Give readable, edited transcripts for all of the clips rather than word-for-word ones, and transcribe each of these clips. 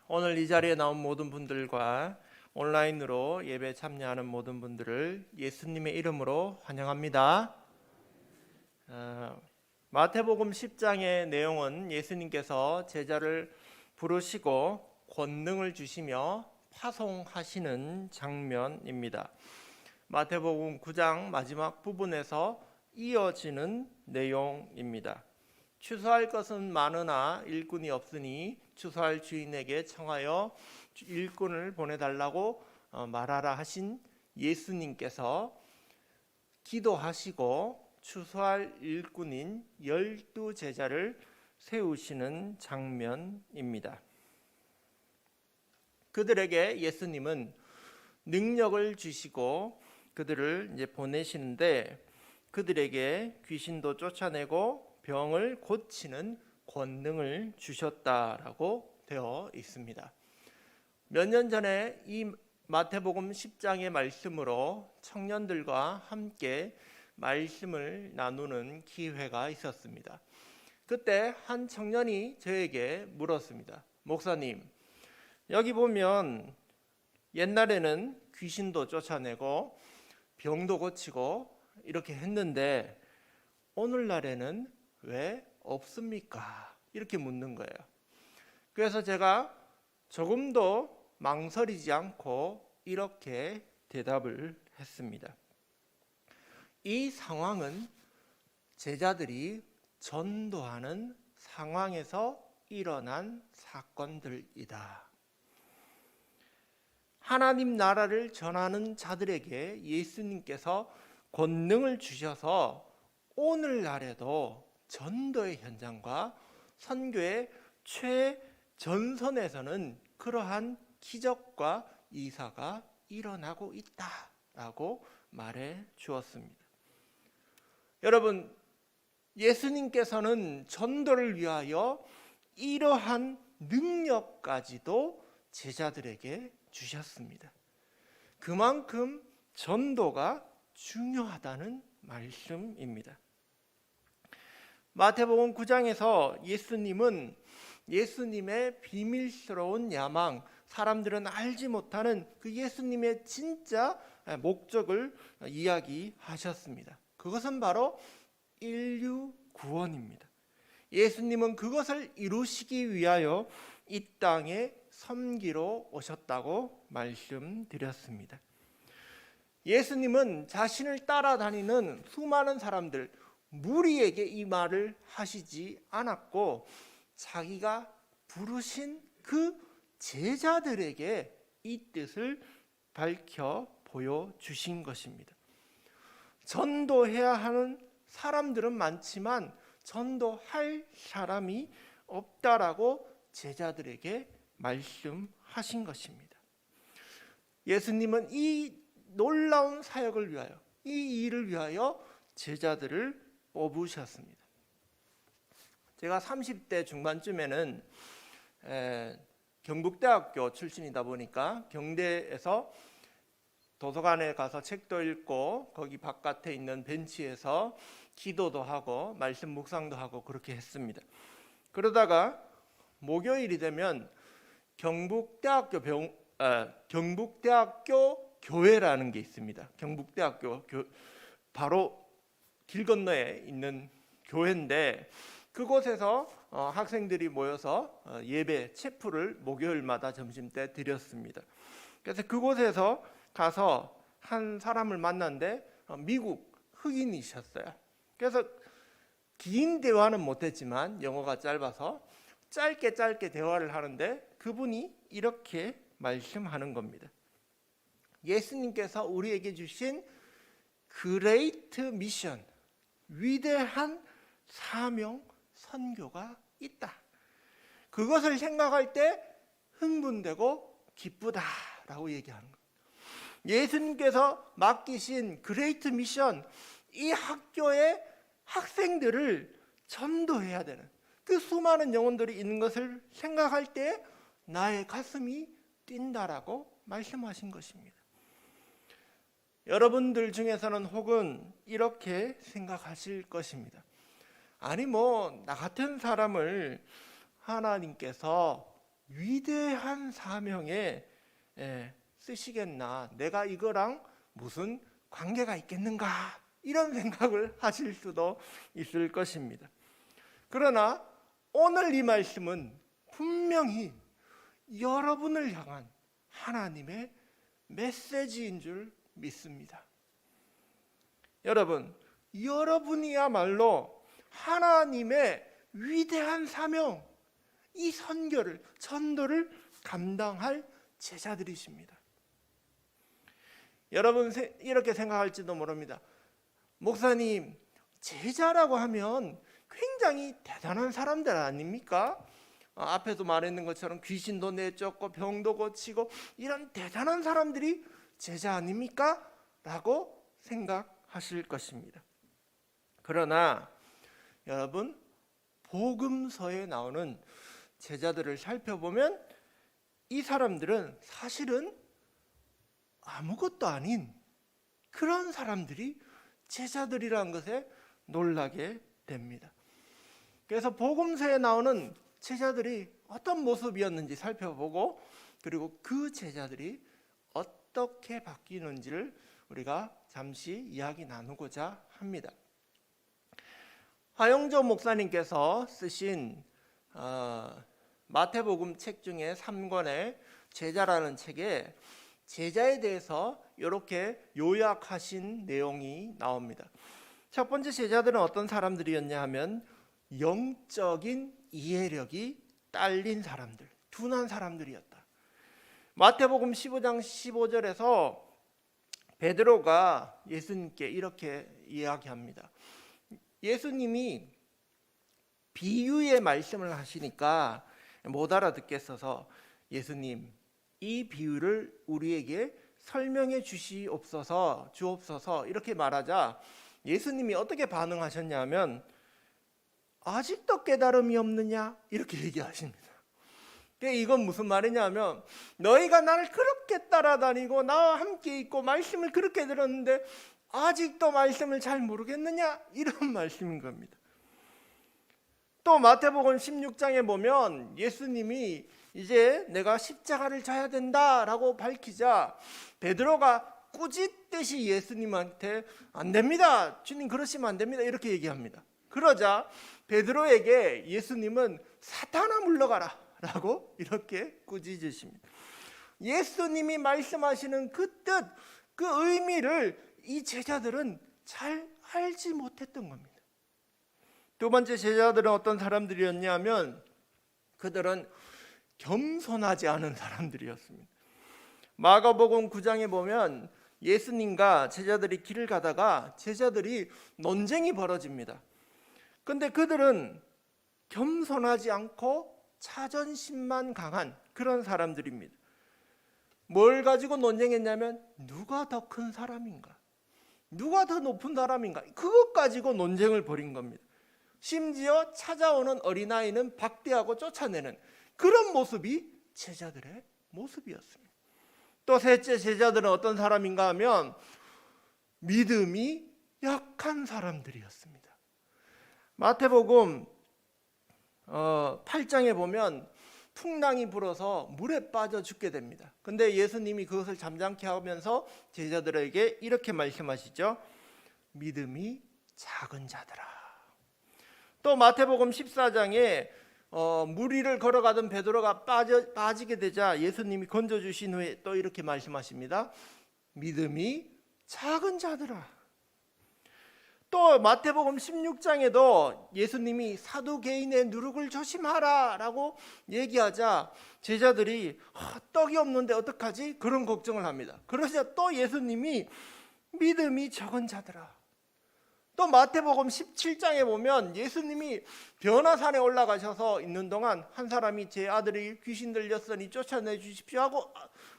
오늘 이 자리에 나온 모든 분들과 온라인으로 예배 참여하는 모든 분들을 예수님의 이름으로 환영합니다. 마태복음 10장의 내용은 예수님께서 제자를 부르시고 권능을 주시며 파송하시는 장면입니다. 마태복음 9장 마지막 부분에서 이어지는 내용입니다. 추수할 것은 많으나 일꾼이 없으니 추수할 주인에게 청하여 일꾼을 보내달라고 말하라 하신 예수님께서 기도하시고 추수할 일꾼인 12제자를 세우시는 장면입니다. 그들에게 예수님은 능력을 주시고 그들을 이제 보내시는데 그들에게 귀신도 쫓아내고 병을 고치는 권능을 주셨다라고 되어 있습니다. 몇 년 전에 이 마태복음 10장의 말씀으로 청년들과 함께 말씀을 나누는 기회가 있었습니다. 그때 한 청년이 저에게 물었습니다. 목사님, 여기 보면 옛날에는 귀신도 쫓아내고 병도 고치고 이렇게 했는데 오늘날에는 왜 없습니까? 이렇게 묻는 거예요. 그래서 제가 조금도 망설이지 않고 이렇게 대답을 했습니다. 이 상황은 제자들이 전도하는 상황에서 일어난 사건들이다. 하나님 나라를 전하는 자들에게 예수님께서 권능을 주셔서 오늘날에도 전도의 현장과 선교의 최전선에서는 그러한 기적과 이사가 일어나고 있다라고 말해 주었습니다. 여러분, 예수님께서는 전도를 위하여 이러한 능력까지도 제자들에게 주셨습니다. 그만큼 전도가 중요하다는 말씀입니다. 마태복음 9장에서 예수님은 예수님의 비밀스러운 야망, 사람들은 알지 못하는 그 예수님의 진짜 목적을 이야기하셨습니다. 그것은 바로 인류 구원입니다. 예수님은 그것을 이루시기 위하여 이 땅에 섬기러 오셨다고 말씀드렸습니다. 예수님은 자신을 따라다니는 수많은 사람들, 무리에게 이 말을 하시지 않았고 자기가 부르신 그 제자들에게 이 뜻을 밝혀 보여주신 것입니다. 전도해야 하는 사람들은 많지만 전도할 사람이 없다라고 제자들에게 말씀하신 것입니다. 예수님은 이 놀라운 사역을 위하여, 이 일을 위하여 제자들을 뽑으셨습니다. 제가 30대 중반쯤에는 경북대학교 출신이다 보니까 경대에서 도서관에 가서 책도 읽고 거기 바깥에 있는 벤치에서 기도도 하고 말씀 묵상도 하고 그렇게 했습니다. 그러다가 목요일이 되면 경북대학교 교회라는 게 있습니다. 경북대학교 바로 길 건너에 있는 교회인데 그곳에서 학생들이 모여서 예배 체프를 목요일마다 점심때 드렸습니다. 그래서 그곳에서 가서 한 사람을 만났는데 미국 흑인이셨어요. 그래서 긴 대화는 못했지만 영어가 짧아서 짧게 대화를 하는데 그분이 이렇게 말씀하는 겁니다. 예수님께서 우리에게 주신 그레이트 미션, 위대한 사명 선교가 있다. 그것을 생각할 때 흥분되고 기쁘다라고 얘기하는 거예요. 예수님께서 맡기신 그레이트 미션, 이 학교의 학생들을 전도해야 되는 그 수많은 영혼들이 있는 것을 생각할 때 나의 가슴이 뛴다라고 말씀하신 것입니다. 여러분들 중에서는 혹은 이렇게 생각하실 것입니다. 아니 나 같은 사람을 하나님께서 위대한 사명에 쓰시겠나? 내가 이거랑 무슨 관계가 있겠는가? 이런 생각을 하실 수도 있을 것입니다. 그러나 오늘 이 말씀은 분명히 여러분을 향한 하나님의 메시지인 줄 믿습니다. 여러분, 여러분이야말로 하나님의 위대한 사명, 이 선교를, 전도를 감당할 제자들이십니다. 여러분 이렇게 생각할지도 모릅니다. 목사님, 제자라고 하면 굉장히 대단한 사람들 아닙니까? 앞에도 말했는 것처럼 귀신도 내쫓고 병도 고치고 이런 대단한 사람들이 제자 아닙니까? 라고 생각하실 것입니다. 그러나 여러분, 복음서에 나오는 제자들을 살펴보면 이 사람들은 사실은 아무것도 아닌 그런 사람들이 제자들이라는 것에 놀라게 됩니다. 그래서 복음서에 나오는 제자들이 어떤 모습이었는지 살펴보고, 그리고 그 제자들이 어떻게 바뀌는지를 우리가 잠시 이야기 나누고자 합니다. 화영조 목사님께서 쓰신 마태복음 책 중에 3권의 제자라는 책에 제자에 대해서 이렇게 요약하신 내용이 나옵니다. 첫 번째 제자들은 어떤 사람들이었냐 하면 영적인 이해력이 딸린 사람들, 둔한 사람들이었다. 마태복음 15장 15절에서 베드로가 예수님께 이렇게 이야기합니다. 예수님이 비유의 말씀을 하시니까 못 알아듣겠어서 예수님, 이 비유를 우리에게 설명해 주옵소서 이렇게 말하자 예수님이 어떻게 반응하셨냐면 아직도 깨달음이 없느냐 이렇게 얘기하십니다. 이건 무슨 말이냐면 너희가 나를 그렇게 따라다니고 나와 함께 있고 말씀을 그렇게 들었는데 아직도 말씀을 잘 모르겠느냐 이런 말씀인 겁니다. 또 마태복음 16장에 보면 예수님이 이제 내가 십자가를 져야 된다라고 밝히자 베드로가 꾸짖듯이 예수님한테 안 됩니다, 주님 그러시면 안 됩니다 이렇게 얘기합니다. 그러자 베드로에게 예수님은 사탄아 물러가라 라고 이렇게 꾸짖으십니다. 예수님이 말씀하시는 그 뜻, 그 의미를 이 제자들은 잘 알지 못했던 겁니다. 두 번째 제자들은 어떤 사람들이었냐면 그들은 겸손하지 않은 사람들이었습니다. 마가복음 9장에 보면 예수님과 제자들이 길을 가다가 제자들이 논쟁이 벌어집니다. 근데 그들은 겸손하지 않고 자존심만 강한 그런 사람들입니다. 뭘 가지고 논쟁했냐면 누가 더 큰 사람인가, 누가 더 높은 사람인가, 그것 가지고 논쟁을 벌인 겁니다. 심지어 찾아오는 어린아이는 박대하고 쫓아내는 그런 모습이 제자들의 모습이었습니다. 또 셋째 제자들은 어떤 사람인가 하면 믿음이 약한 사람들이었습니다. 마태복음 8장에 보면 풍랑이 불어서 물에 빠져 죽게 됩니다. 근데 예수님이 그것을 잠잠케 하면서 제자들에게 이렇게 말씀하시죠. 믿음이 작은 자들아. 또 마태복음 14장에 물 위를 걸어가던 베드로가 빠지게 되자 예수님이 건져주신 후에 또 이렇게 말씀하십니다. 믿음이 작은 자들아. 또 마태복음 16장에도 예수님이 사두개인의 누룩을 조심하라 라고 얘기하자 제자들이 떡이 없는데 어떡하지? 그런 걱정을 합니다. 그러자 또 예수님이 믿음이 적은 자들아. 또 마태복음 17장에 보면 예수님이 변화산에 올라가셔서 있는 동안 한 사람이 제 아들이 귀신 들렸으니 쫓아내 주십시오 하고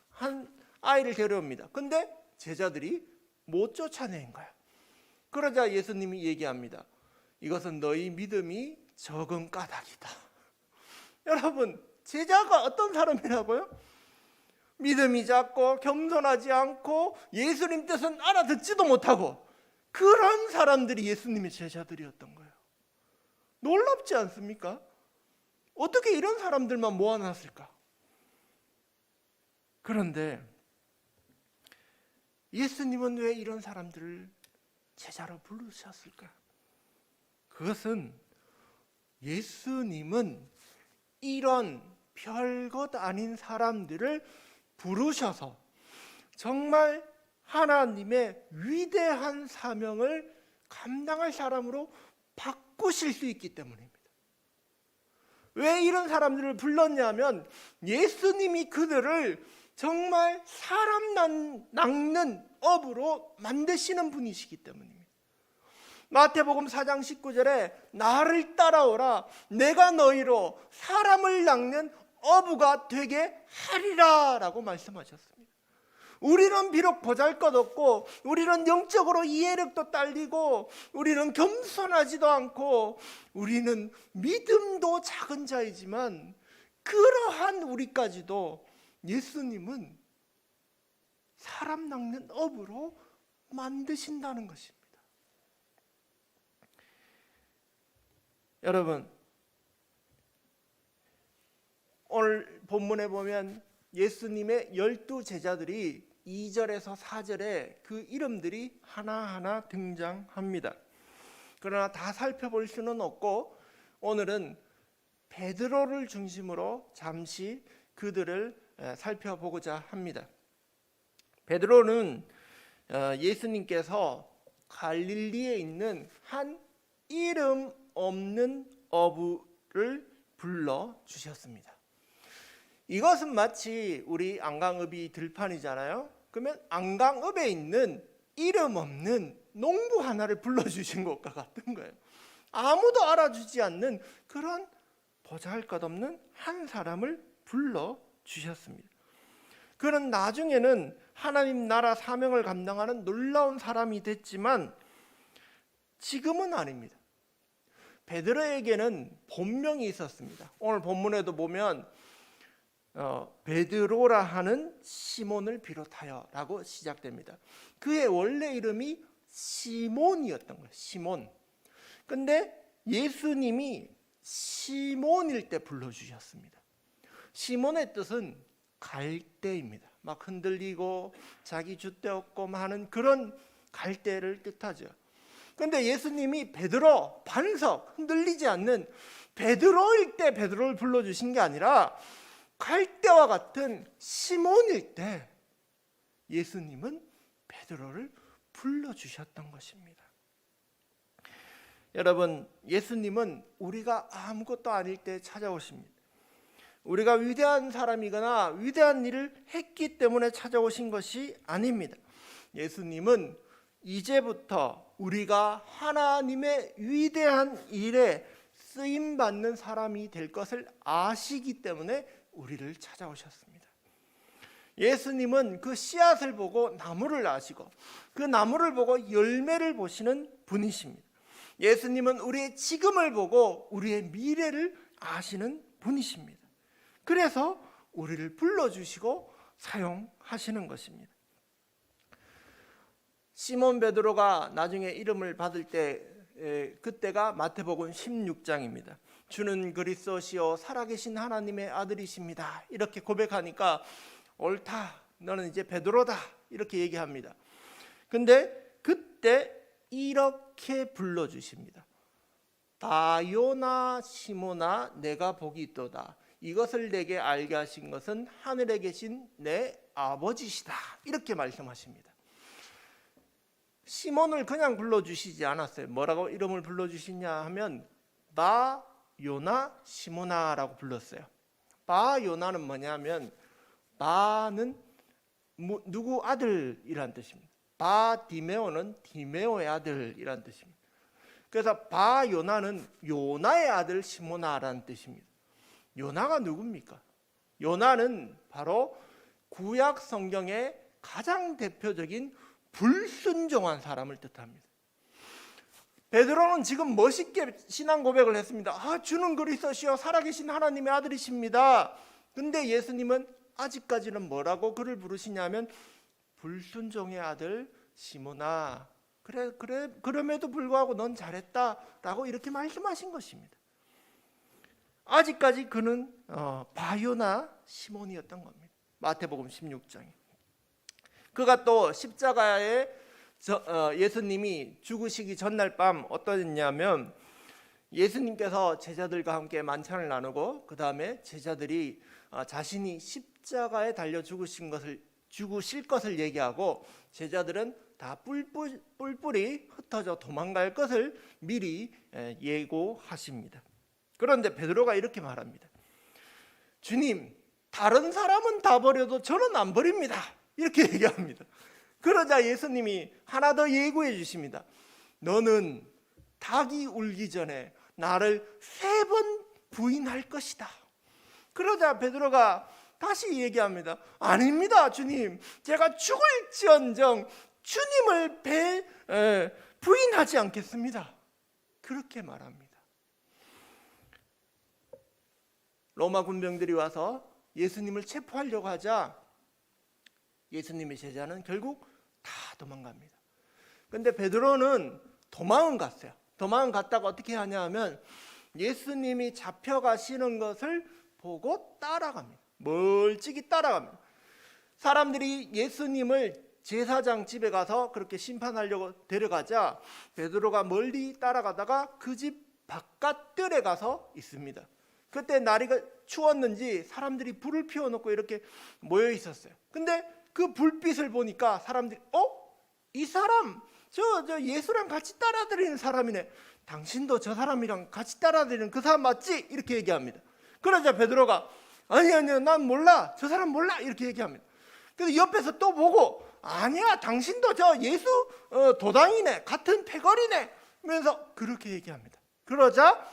한 아이를 데려옵니다. 근데 제자들이 못 쫓아낸 거야. 그러자 예수님이 얘기합니다. 이것은 너희 믿음이 적은 까닭이다. 여러분, 제자가 어떤 사람이라고요? 믿음이 작고 겸손하지 않고 예수님 뜻은 알아듣지도 못하고 그런 사람들이 예수님의 제자들이었던 거예요. 놀랍지 않습니까? 어떻게 이런 사람들만 모아놨을까? 그런데 예수님은 왜 이런 사람들을 제자로 부르셨을까? 그것은 예수님은 이런 별것 아닌 사람들을 부르셔서 정말 하나님의 위대한 사명을 감당할 사람으로 바꾸실 수 있기 때문입니다. 왜 이런 사람들을 불렀냐면 예수님이 그들을 정말 사람 낚는 업으로 만드시는 분이시기 때문입니다. 마태복음 4장 19절에 나를 따라오라 내가 너희로 사람을 낚는 어부가 되게 하리라 라고 말씀하셨습니다. 우리는 비록 보잘것없고 우리는 영적으로 이해력도 딸리고 우리는 겸손하지도 않고 우리는 믿음도 작은 자이지만 그러한 우리까지도 예수님은 사람 낚는 업으로 만드신다는 것입니다. 여러분, 오늘 본문에 보면 예수님의 12제자들이 2절에서 4절에 그 이름들이 하나하나 등장합니다. 그러나 다 살펴볼 수는 없고 오늘은 베드로를 중심으로 잠시 그들을 살펴보고자 합니다. 베드로는 예수님께서 갈릴리에 있는 한 이름 없는 어부를 불러주셨습니다. 이것은 마치 우리 안강읍이 들판이잖아요. 그러면 안강읍에 있는 이름 없는 농부 하나를 불러주신 것과 같은 거예요. 아무도 알아주지 않는 그런 보잘것없는 한 사람을 불러주셨습니다. 그는 나중에는 하나님 나라 사명을 감당하는 놀라운 사람이 됐지만 지금은 아닙니다. 베드로에게는 본명이 있었습니다. 오늘 본문에도 보면 베드로라 하는 시몬을 비롯하여 라고 시작됩니다. 그의 원래 이름이 시몬이었던 거예요. 시몬. 근데 예수님이 시몬일 때 불러주셨습니다. 시몬의 뜻은 갈대입니다. 막 흔들리고 자기 줏대없고 하는 그런 갈대를 뜻하죠. 근데 예수님이 베드로, 반석, 흔들리지 않는 베드로일 때 베드로를 불러주신 게 아니라 갈대와 같은 시몬일 때 예수님은 베드로를 불러주셨던 것입니다. 여러분, 예수님은 우리가 아무것도 아닐 때 찾아오십니다. 우리가 위대한 사람이거나 위대한 일을 했기 때문에 찾아오신 것이 아닙니다. 예수님은 이제부터 우리가 하나님의 위대한 일에 쓰임받는 사람이 될 것을 아시기 때문에 우리를 찾아오셨습니다. 예수님은 그 씨앗을 보고 나무를 아시고 그 나무를 보고 열매를 보시는 분이십니다. 예수님은 우리의 지금을 보고 우리의 미래를 아시는 분이십니다. 그래서 우리를 불러주시고 사용하시는 것입니다. 시몬 베드로가 나중에 이름을 받을 때 그때가 마태복음 16장입니다. 주는 그리스도시요 살아계신 하나님의 아들이십니다. 이렇게 고백하니까 옳다, 너는 이제 베드로다 이렇게 얘기합니다. 근데 그때 이렇게 불러주십니다. 바요나 시모나 내가 복이 있도다. 이것을 내게 알게 하신 것은 하늘에 계신 내 아버지시다. 이렇게 말씀하십니다. 시몬을 그냥 불러주시지 않았어요. 뭐라고 이름을 불러주시냐 하면 바요나 시모나라고 불렀어요. 바요나는 뭐냐면 바는 누구 아들이란 뜻입니다. 바디메오는 디메오의 아들이란 뜻입니다. 그래서 바요나는 요나의 아들 시모나라는 뜻입니다. 요나가 누굽니까? 요나는 바로 구약 성경의 가장 대표적인 불순종한 사람을 뜻합니다. 베드로는 지금 멋있게 신앙 고백을 했습니다. 주는 그리스도시요 살아계신 하나님의 아들이십니다. 근데 예수님은 아직까지는 뭐라고 그를 부르시냐면 불순종의 아들 시몬아, 그래 그럼에도 불구하고 넌 잘했다라고 이렇게 말씀하신 것입니다. 아직까지 그는 바요나 시몬이었던 겁니다. 마태복음 16장에. 그가 또 십자가에 예수님이 죽으시기 전날 밤 어떠했냐면 예수님께서 제자들과 함께 만찬을 나누고 그 다음에 제자들이 자신이 십자가에 달려 죽으실 것을 얘기하고 제자들은 다 뿔뿔이 흩어져 도망갈 것을 미리 예고하십니다. 그런데 베드로가 이렇게 말합니다. 주님, 다른 사람은 다 버려도 저는 안 버립니다. 이렇게 얘기합니다. 그러자 예수님이 하나 더 예고해 주십니다. 너는 닭이 울기 전에 나를 3번 부인할 것이다. 그러자 베드로가 다시 얘기합니다. 아닙니다, 주님. 제가 죽을지언정 주님을 부인하지 않겠습니다. 그렇게 말합니다. 로마 군병들이 와서 예수님을 체포하려고 하자 예수님의 제자는 결국 다 도망갑니다. 근데 베드로는 도망은 갔어요. 도망은 갔다가 어떻게 하냐 하면 예수님이 잡혀가시는 것을 보고 따라갑니다. 멀찍이 따라갑니다. 사람들이 예수님을 제사장 집에 가서 그렇게 심판하려고 데려가자 베드로가 멀리 따라가다가 그 집 바깥들에 가서 있습니다. 그때 날이 추웠는지 사람들이 불을 피워놓고 이렇게 모여 있었어요. 근데 그 불빛을 보니까 사람들이 이 사람 저 예수랑 같이 따라다니는 사람이네. 당신도 저 사람이랑 같이 따라다니는 그 사람 맞지? 이렇게 얘기합니다. 그러자 베드로가 아니요 난 몰라. 저 사람 몰라. 이렇게 얘기합니다. 근데 옆에서 또 보고 아니야 당신도 저 예수 도당이네. 같은 패거리네. 하면서 그렇게 얘기합니다. 그러자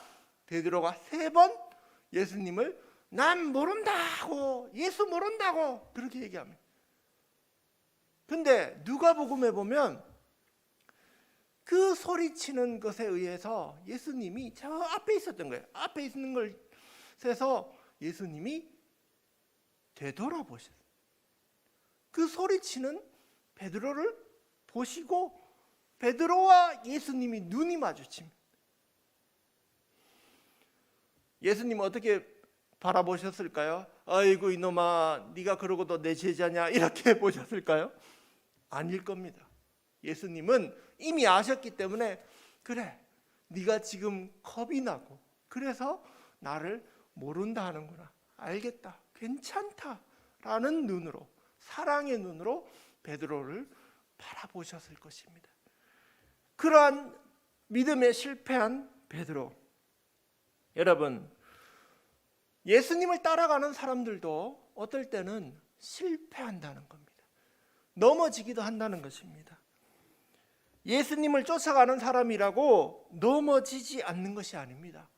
베드로가 3번 예수님을 난 모른다고 예수 모른다고 그렇게 얘기합니다. 근데 누가복음에 보면 그 소리치는 것에 의해서 예수님이 저 앞에 있었던 거예요. 앞에 있는 것에서 예수님이 되돌아보셨어요. 그 소리치는 베드로를 보시고 베드로와 예수님이 눈이 마주칩니다. 예수님 어떻게 바라보셨을까요? 아이고 이놈아 네가 그러고도 내 제자냐 이렇게 보셨을까요? 아닐 겁니다. 예수님은 이미 아셨기 때문에 그래 네가 지금 겁이 나고 그래서 나를 모른다 하는구나. 알겠다. 괜찮다라는 눈으로 사랑의 눈으로 베드로를 바라보셨을 것입니다. 그러한 믿음에 실패한 베드로 여러분 예수님을 따라가는 사람들도 어떨 때는 실패한다는 겁니다. 넘어지기도 한다는 것입니다. 예수님을 쫓아가는 사람이라고 넘어지지 않는 것이 아닙니다.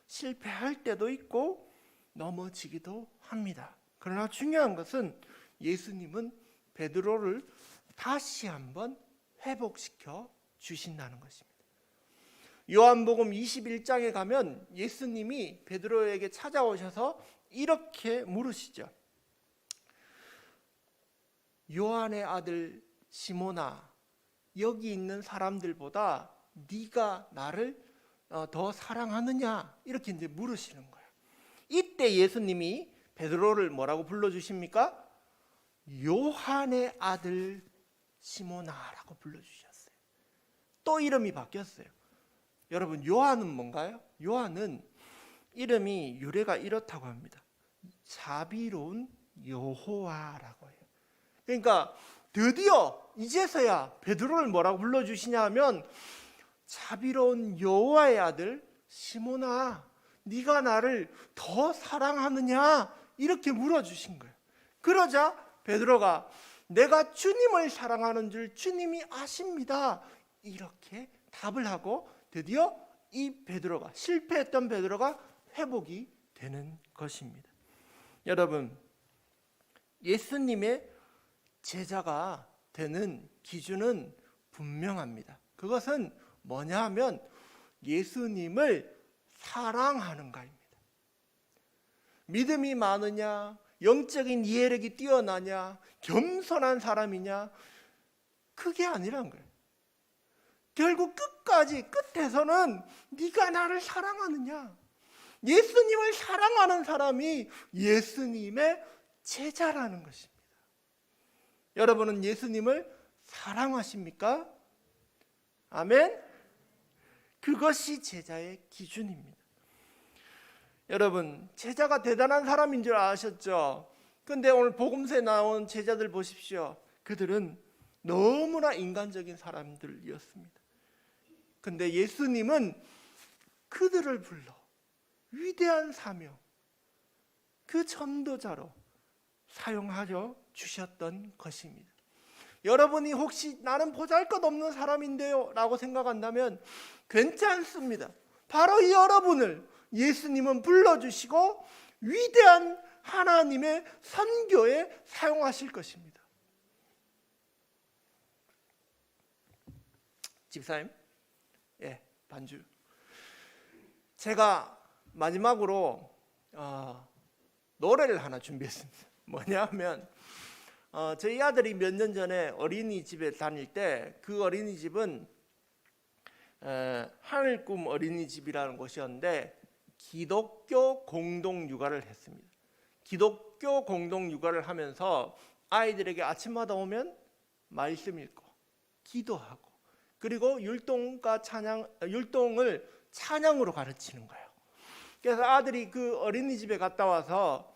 실패할 때도 있고 넘어지기도 합니다. 그러나 중요한 것은 예수님은 베드로를 다시 한번 회복시켜 주신다는 것입니다. 요한복음 21장에 가면 예수님이 베드로에게 찾아오셔서 이렇게 물으시죠. 요한의 아들 시몬아, 여기 있는 사람들보다 네가 나를 더 사랑하느냐? 이렇게 이제 물으시는 거예요. 이때 예수님이 베드로를 뭐라고 불러주십니까? 요한의 아들 시몬아라고 불러주셨어요. 또 이름이 바뀌었어요. 여러분 요한은 뭔가요? 요한은 이름이 유래가 이렇다고 합니다. 자비로운 여호와라고 해요. 그러니까 드디어 이제서야 베드로를 뭐라고 불러주시냐 하면 자비로운 여호와의 아들 시몬아 네가 나를 더 사랑하느냐 이렇게 물어주신 거예요. 그러자 베드로가 내가 주님을 사랑하는 줄 주님이 아십니다 이렇게 답을 하고 드디어 이 베드로가 실패했던 베드로가 회복이 되는 것입니다. 여러분 예수님의 제자가 되는 기준은 분명합니다. 그것은 뭐냐 하면 예수님을 사랑하는가입니다. 믿음이 많으냐, 영적인 이해력이 뛰어나냐, 겸손한 사람이냐 그게 아니란 거예요. 결국 끝에서는 네가 나를 사랑하느냐. 예수님을 사랑하는 사람이 예수님의 제자라는 것입니다. 여러분은 예수님을 사랑하십니까? 아멘. 그것이 제자의 기준입니다. 여러분, 제자가 대단한 사람인 줄 아셨죠? 근데 오늘 복음서에 나온 제자들 보십시오. 그들은 너무나 인간적인 사람들이었습니다. 근데 예수님은 그들을 불러 위대한 사명, 그 전도자로 사용하여 주셨던 것입니다. 여러분이 혹시 나는 보잘것없는 사람인데요 라고 생각한다면 괜찮습니다. 바로 이 여러분을 예수님은 불러주시고 위대한 하나님의 선교에 사용하실 것입니다. 집사님, 반주. 제가 마지막으로 노래를 하나 준비했습니다. 뭐냐면 저희 아들이 몇 년 전에 어린이집에 다닐 때 그 어린이집은 하늘꿈 어린이집이라는 곳이었는데 기독교 공동육아를 했습니다. 기독교 공동육아를 하면서 아이들에게 아침마다 오면 말씀 읽고 기도하고 그리고 율동을 찬양으로 가르치는 거예요. 그래서 아들이 그 어린이집에 갔다 와서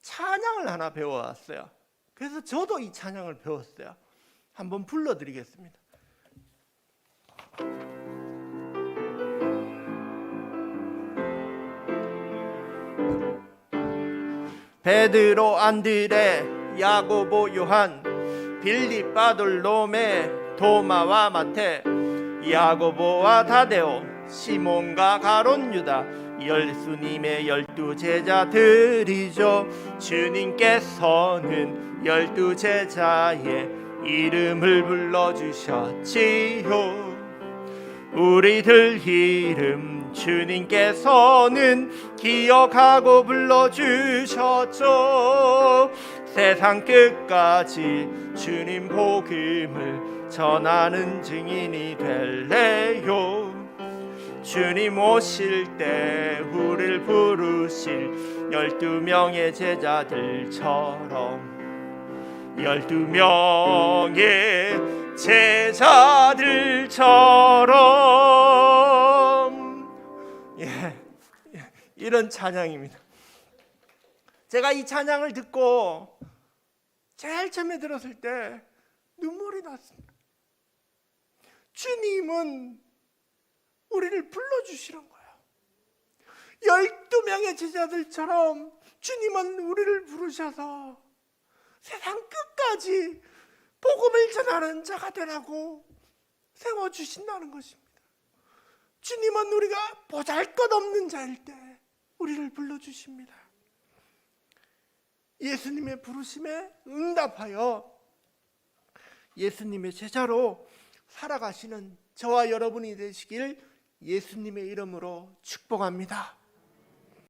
찬양을 하나 배워왔어요. 그래서 저도 이 찬양을 배웠어요. 한번 불러드리겠습니다. 베드로, 안드레, 야고보, 요한, 빌립, 바돌로메, 도마와 마테, 야고보와 다데오, 시몬과 가롯 유다, 예수님의 12 제자들이죠. 주님께서는 12 제자의 이름을 불러주셨지요. 우리들 이름 주님께서는 기억하고 불러주셨죠. 세상 끝까지 주님 복음을 전하는 증인이 될래요. 주님 오실 때 우리를 부르실 12명의 제자들처럼 12명의 제자들처럼 이런 찬양입니다. 제가 이 찬양을 듣고 제일 처음에 들었을 때 눈물이 났습니다. 주님은 우리를 불러주시는 거예요. 12명의 제자들처럼 주님은 우리를 부르셔서 세상 끝까지 복음을 전하는 자가 되라고 세워주신다는 것입니다. 주님은 우리가 보잘것없는 자일 때 우리를 불러주십니다. 예수님의 부르심에 응답하여 예수님의 제자로 살아가시는 저와 여러분이 되시길 예수님의 이름으로 축복합니다.